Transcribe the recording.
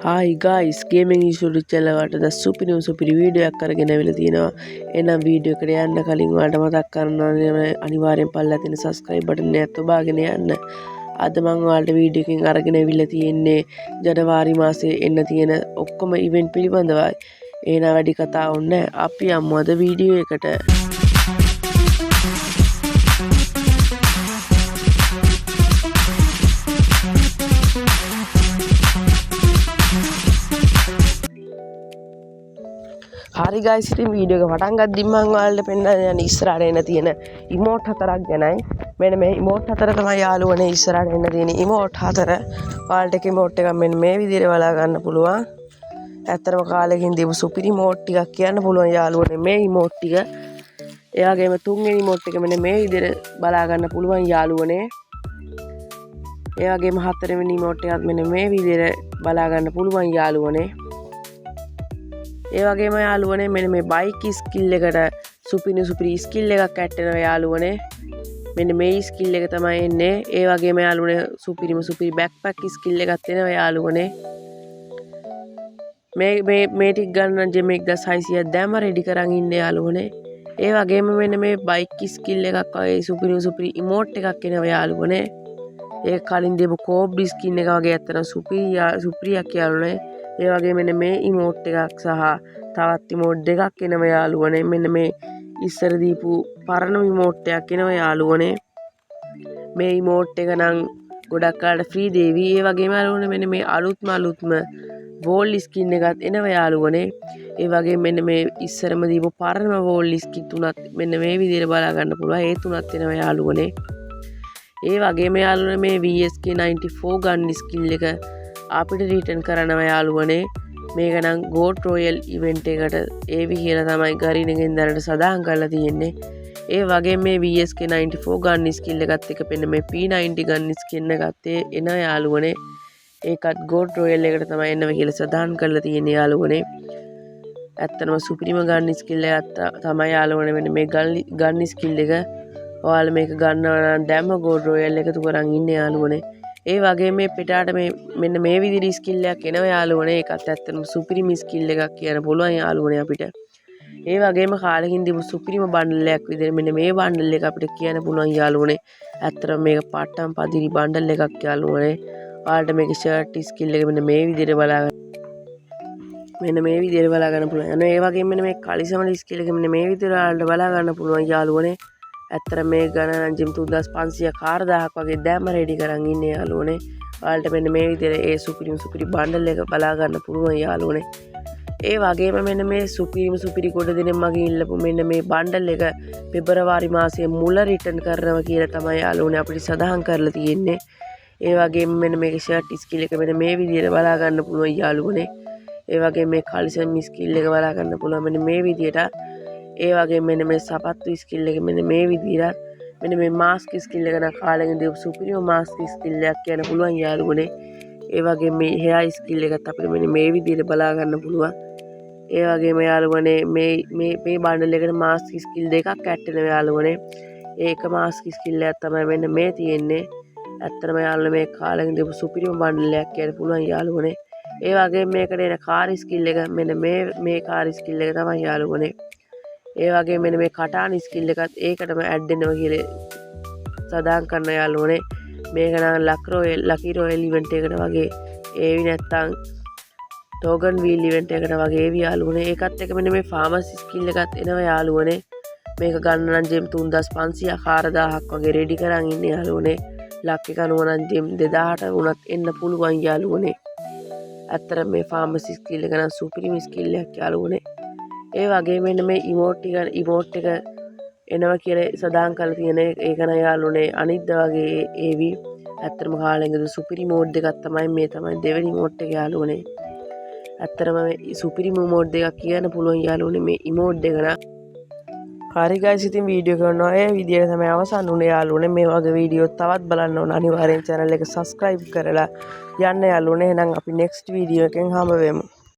Hi guys, gaming YouTube channel එකට ද සුපිරි video එකක් අරගෙන ආවිලා තියෙනවා. එහෙනම් වීඩියෝ එකට යන්න කලින් ඔයාලට මතක් කරනවා අනිවාර්යෙන් පල්ලා තියෙන subscribe button එකත් ඔබාගෙන යන්න. අද මම ඔයාලට වීඩියෝ එකකින් අරගෙන ආවිලා තියෙන්නේ ජනවාරි මාසයේ එන්න තියෙන ඔක්කොම event පිළිබඳවයි. එහෙනම් වැඩි කතාවක් නැහැ. අපි යමු අද වීඩියෝ එකට. හරි guys, ඉතින් වීඩියෝ එක පටන් ගද්දි මම ඔයාලට පෙන්නන්න යන්නේ ඉස්සරහට එන තියෙන emote හතරක් ගැනයි. මෙන්න මේ emote හතර තමයි යාළුවනේ ඉස්සරහට එන්න තියෙන emote හතර. ඔයාලට emote එකක් මෙන්න මේ විදිහට බලා ගන්න පුළුවන්. ඇත්තටම කාලෙකින් දීපු සුපිරි emote ටිකක් කියන්න පුළුවන් යාළුවනේ මේ emote ටික. ඒ වගේම තුන්වෙනි emote එක මෙන්න මේ විදිහට බලා ගන්න පුළුවන් යාළුවනේ. ඒ වගේම හතරවෙනි emote එකත් මෙන්න මේ විදිහට බලා ගන්න පුළුවන් යාළුවනේ. ඒ වගේම යාළුවනේ මෙන්න මේ බයික් ස්කිල් එකට සුපිරි ස්කිල් එකක් ඇඩ් වෙනවා යාළුවනේ. මෙන්න මේ ස්කිල් එක තමයි එන්නේ. ඒ වගේම යාළුවනේ සුපිරි බෑක්පැක් ස්කිල් එකක් එනවා යාළුවනේ. මේ ටික ගන්න ජෙමෙක් 1600ක් දැම්ම රෙඩි කරන් ඉන්නේ යාළුවනේ. ඒ වගේම මෙන්න මේ බයික් ස්කිල් එකක් වගේ සුපිරි ඉමෝට් එකක් එනවා යාළුවනේ. ඒ කලින් දීපු කෝබ්ඩි ස්කින් එක වගේ ඇත්තට සුපිරියක් යාළුවනේ. ඒ වගේ මෙන්න මේ ඉමෝට් එකක් සහ තවත් ඉමෝට් දෙකක් එනවා යාළුවනේ. මෙන්න මේ ඉස්සර දීපු පරණ ඉමෝට් එකක් එනවා යාළුවනේ. මේ ඉමෝට් එක නම් ගොඩක් කාලට ෆ්‍රී දේවි. ඒ වගේම යාළුවනේ මෙන්න මේ අලුත්ම වෝල් ස්කින් එකත් එනවා යාළුවනේ. ඒ වගේ මෙන්න මේ ඉස්සරම දීපු පරණ වෝල් ස්කින් තුනත් මෙන්න මේ විදිහට බලා ගන්න පුළුවන්. ඒ තුනත් එනවා යාළුවනේ. ඒ වගේම යාළුවනේ මේ VSK 94 ගන් ස්කිල් එක අපිට රිටර්න් කරනවා යාළුවනේ. මේක නම් ගෝඩ් රොයල් ඉවෙන්ට් එකට ඒවි කියලා තමයි ගරින් එකෙන් දැනට සදාහන් කරලා තියෙන්නේ. ඒ වගේ මේ VSK 94 ගන් ස්කිල් එකත් එක්ක පෙන්න මේ P90 ගන් ස්කින් එකත් එන යාළුවනේ. ඒකත් ගෝඩ් රොයල් එකට තමයි එනවා කියලා සදාහන් කරලා තියෙන්නේ යාළුවනේ. ඇත්තටම සුපිරිම ගන් ස්කිල් එකක් තමයි යාළුවනේ මෙන්න මේ ගන් ස්කිල් එක. ඔයාලා මේක ගන්නවා නම් දැම්ම ගෝඩ් රොයල් එකතු කරන් ඉන්නේ යාළුවනේ. ඒ වගේ මේ පිටාට මෙන්න මේ විදිහට ස්කිල් එකක් එනවා යාළුවනේ. ඒකත් ඇත්තටම සුපිරිම ස්කිල් එකක් කියන්න පුළුවන් යාළුවනේ අපිට. ඒ වගේම කාලෙකින් දීපු සුපිරිම බණ්ඩල් එකක් විදිහට මෙන්න මේ බණ්ඩල් එක අපිට කියන්න පුළුවන් යාළුවනේ. ඇත්තටම මේක පට්ටම් පදිරි බණ්ඩල් එකක් යාළුවනේ. ඔයාලට මේකේ ෂර්ට් ස්කිල් එක මෙන්න මේ විදිහට බලා ගන්න පුළුවන්. ඒ වගේම මෙන්න මේ කලිසම ස්කිල් එක මෙන්න මේ විදිහට ඔයාලට බලා ගන්න පුළුවන් යාළුවනේ. ඇත්තට මේ ගණන ජිම් 3500 4000ක් වගේ දැම්ම රෙඩි කරන් ඉන්නේ යාළුවනේ. ඔයාලට මෙන්න මේ විදිහට ඒ සුපිරි බණ්ඩල් එක බලා ගන්න පුළුවන් යාළුවනේ. ඒ වගේම මෙන්න මේ සුපිරි කොට දෙනෙක් මගෙන් ඉල්ලපු මෙන්න මේ බණ්ඩල් එක පෙබරවාරි මාසයේ මුල රිටර්න් කරනවා කියලා තමයි යාළුවනේ අපිට සදාහන් කරලා තියෙන්නේ. ඒ වගේම මෙන්න මේකේ ෂර්ට් ස්කිල් එක මෙන්න මේ විදිහට බලා ගන්න පුළුවන් යාළුවනේ. ඒ වගේම මේ කලිසම් ස්කිල් එක බලා ගන්න පුළුවන් මෙන්න මේ විදිහට. ඒ වගේ මෙන්න මේ සපත්තු ස්කිල් එක මෙන්න මේ විදිහට. මෙන්න මේ මාස්ක් ස්කිල් එක නම් කාලෙකින් දීපු සුපිරිම මාස්ක් ස්කිල් එකක් කියන්න පුළුවන් යාළුවනේ. ඒ වගේ මේ හෙයා ස්කිල් එකත් අපිට මෙන්න මේ විදිහට බලා ගන්න පුළුවන්. ඒ වගේම යාළුවනේ මේ බණ්ඩල් එකට මාස්ක් ස්කිල් දෙකක් ඇඩ් වෙනවා යාළුවනේ. ඒක මාස්ක් ස්කිල් එකක් තමයි මෙන්න මේ තියෙන්නේ. ඇත්තටම යාළුවනේ මේ කාලෙකින් දීපු සුපිරිම බණ්ඩල් එකක් කියන්න පුළුවන් යාළුවනේ. ඒ වගේම මේකට එන කාර් ස්කිල් එක මෙන්න මේ කාර් ස්කිල් එක තමයි යාළුවනේ. ඒ වගේ මෙන්න මේ කටාන ස්කිල් එකත් ඒකටම ඇඩ් වෙනවා කියලා සදාහන් කරන යාළුවනේ. මේක නම් ලකි රොයල් ඉවෙන්ට් එකට වගේ ඒවි නැත්තම් ටෝගන් වීල් ඉවෙන්ට් එකට වගේ ඒවි යාළුවනේ. ඒකත් එක්ක මෙන්න මේ ෆාමසි ස්කිල් එකත් එනවා යාළුවනේ. මේක ගන්න නම් ජෙම් 3500 4000ක් වගේ රෙඩි කරන් ඉන්නේ යාළුවනේ. ලක් එක අනුව නම් ජෙම් 2000ට වුණත් එන්න පුළුවන් යාළුවනේ. ඇත්තට මේ ෆාමසි ස්කිල් එක නම් සුපිරිම ස්කිල් එකක් යාළුවනේ. ඒ වගේ මෙන්න මේ ඉමෝට් එක එනවා කියලා සදාහන් කරලා තියෙන ඒක න යාළුවනේ අනිද්ද වගේ ඒවි. ඇත්තටම කාලෙකින් සුපිරි මෝඩ් එකක් තමයි මේ තමයි දෙවෙනි ඉමෝට් එක යාළුවනේ. ඇත්තටම මේ සුපිරිම මෝඩ් එකක් කියන්න පුළුවන් යාළුවනේ මේ ඉමෝට් එක න. හරි guys, ඉතින් වීඩියෝ කරනවා ඒ විදිහට තමයි අවසන් වුනේ යාළුවනේ. මේ වගේ වීඩියෝ තවත් බලන්න ඕන අනිවාර්යෙන් channel එක subscribe කරලා යන්න යාළුවනේ. එහෙනම් අපි next වීඩියෝ එකෙන් හම්බ වෙමු.